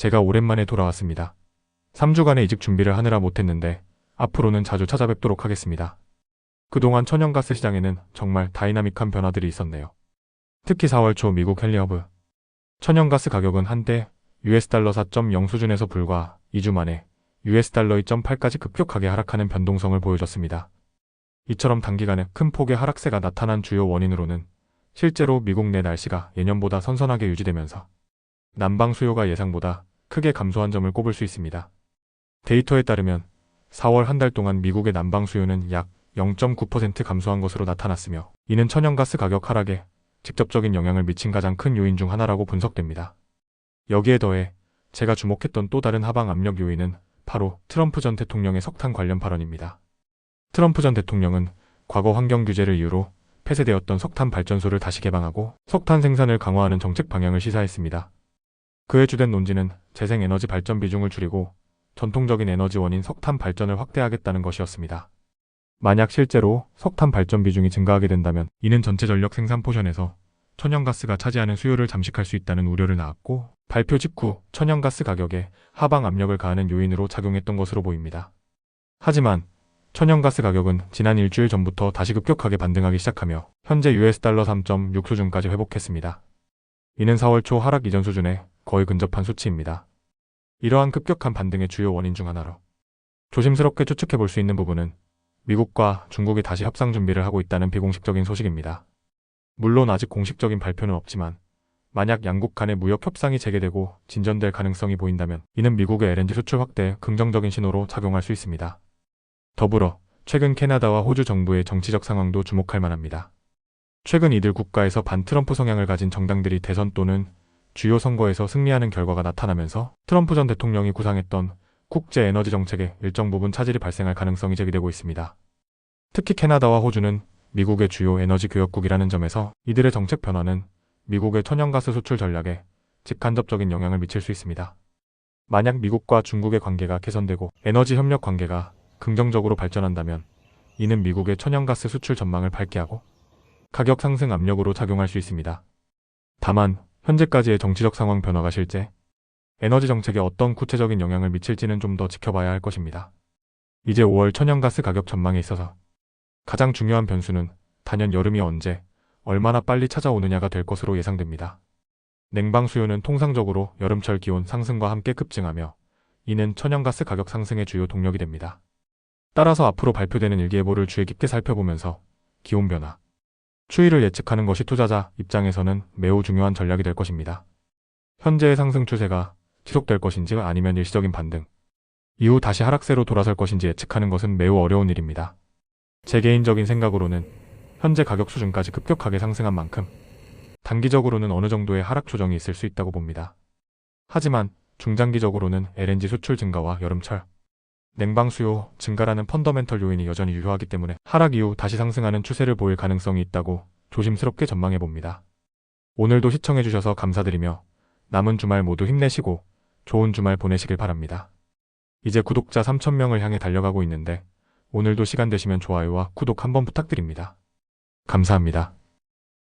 제가 오랜만에 돌아왔습니다. 3주간의 이직 준비를 하느라 못했는데 앞으로는 자주 찾아뵙도록 하겠습니다. 그동안 천연가스 시장에는 정말 다이나믹한 변화들이 있었네요. 특히 4월 초 미국 헨리허브 천연가스 가격은 한때 $4 4.0 수준에서 불과 2주 만에 $2.8까지 2.8까지 급격하게 하락하는 변동성을 보여줬습니다. 이처럼 단기간에 큰 폭의 하락세가 나타난 주요 원인으로는 실제로 미국 내 날씨가 예년보다 선선하게 유지되면서 난방 수요가 예상보다 크게 감소한 점을 꼽을 수 있습니다. 데이터에 따르면 4월 한 달 동안 미국의 난방 수요는 약 0.9% 감소한 것으로 나타났으며 이는 천연가스 가격 하락에 직접적인 영향을 미친 가장 큰 요인 중 하나라고 분석됩니다. 여기에 더해 제가 주목했던 또 다른 하방 압력 요인은 바로 트럼프 전 대통령의 석탄 관련 발언입니다. 트럼프 전 대통령은 과거 환경 규제를 이유로 폐쇄되었던 석탄 발전소를 다시 개방하고 석탄 생산을 강화하는 정책 방향을 시사했습니다. 그의 주된 논지는 재생에너지 발전 비중을 줄이고 전통적인 에너지원인 석탄 발전을 확대하겠다는 것이었습니다. 만약 실제로 석탄 발전 비중이 증가하게 된다면 이는 전체 전력 생산 포션에서 천연가스가 차지하는 수요를 잠식할 수 있다는 우려를 낳았고 발표 직후 천연가스 가격에 하방 압력을 가하는 요인으로 작용했던 것으로 보입니다. 하지만 천연가스 가격은 지난 일주일 전부터 다시 급격하게 반등하기 시작하며 현재 $3.6 수준까지 회복했습니다. 이는 4월 초 하락 이전 수준에 거의 근접한 수치입니다. 이러한 급격한 반등의 주요 원인 중 하나로 조심스럽게 추측해 볼 수 있는 부분은 미국과 중국이 다시 협상 준비를 하고 있다는 비공식적인 소식입니다. 물론 아직 공식적인 발표는 없지만 만약 양국 간의 무역 협상이 재개되고 진전될 가능성이 보인다면 이는 미국의 LNG 수출 확대에 긍정적인 신호로 작용할 수 있습니다. 더불어 최근 캐나다와 호주 정부의 정치적 상황도 주목할 만합니다. 최근 이들 국가에서 반트럼프 성향을 가진 정당들이 대선 또는 주요 선거에서 승리하는 결과가 나타나면서 트럼프 전 대통령이 구상했던 국제 에너지 정책에 일정 부분 차질이 발생할 가능성이 제기되고 있습니다. 특히 캐나다와 호주는 미국의 주요 에너지 교역국이라는 점에서 이들의 정책 변화는 미국의 천연가스 수출 전략에 직간접적인 영향을 미칠 수 있습니다. 만약 미국과 중국의 관계가 개선되고 에너지 협력 관계가 긍정적으로 발전한다면 이는 미국의 천연가스 수출 전망을 밝게 하고 가격 상승 압력으로 작용할 수 있습니다. 다만 현재까지의 정치적 상황 변화가 실제 에너지 정책에 어떤 구체적인 영향을 미칠지는 좀 더 지켜봐야 할 것입니다. 이제 5월 천연가스 가격 전망에 있어서 가장 중요한 변수는 단연 여름이 언제, 얼마나 빨리 찾아오느냐가 될 것으로 예상됩니다. 냉방 수요는 통상적으로 여름철 기온 상승과 함께 급증하며 이는 천연가스 가격 상승의 주요 동력이 됩니다. 따라서 앞으로 발표되는 일기예보를 주의 깊게 살펴보면서 기온 변화, 추이를 예측하는 것이 투자자 입장에서는 매우 중요한 전략이 될 것입니다. 현재의 상승 추세가 지속될 것인지 아니면 일시적인 반등, 이후 다시 하락세로 돌아설 것인지 예측하는 것은 매우 어려운 일입니다. 제 개인적인 생각으로는 현재 가격 수준까지 급격하게 상승한 만큼 단기적으로는 어느 정도의 하락 조정이 있을 수 있다고 봅니다. 하지만 중장기적으로는 LNG 수출 증가와 여름철 냉방 수요 증가라는 펀더멘털 요인이 여전히 유효하기 때문에 하락 이후 다시 상승하는 추세를 보일 가능성이 있다고 조심스럽게 전망해 봅니다. 오늘도 시청해 주셔서 감사드리며 남은 주말 모두 힘내시고 좋은 주말 보내시길 바랍니다. 이제 구독자 3,000명을 향해 달려가고 있는데 오늘도 시간 되시면 좋아요와 구독 한번 부탁드립니다. 감사합니다.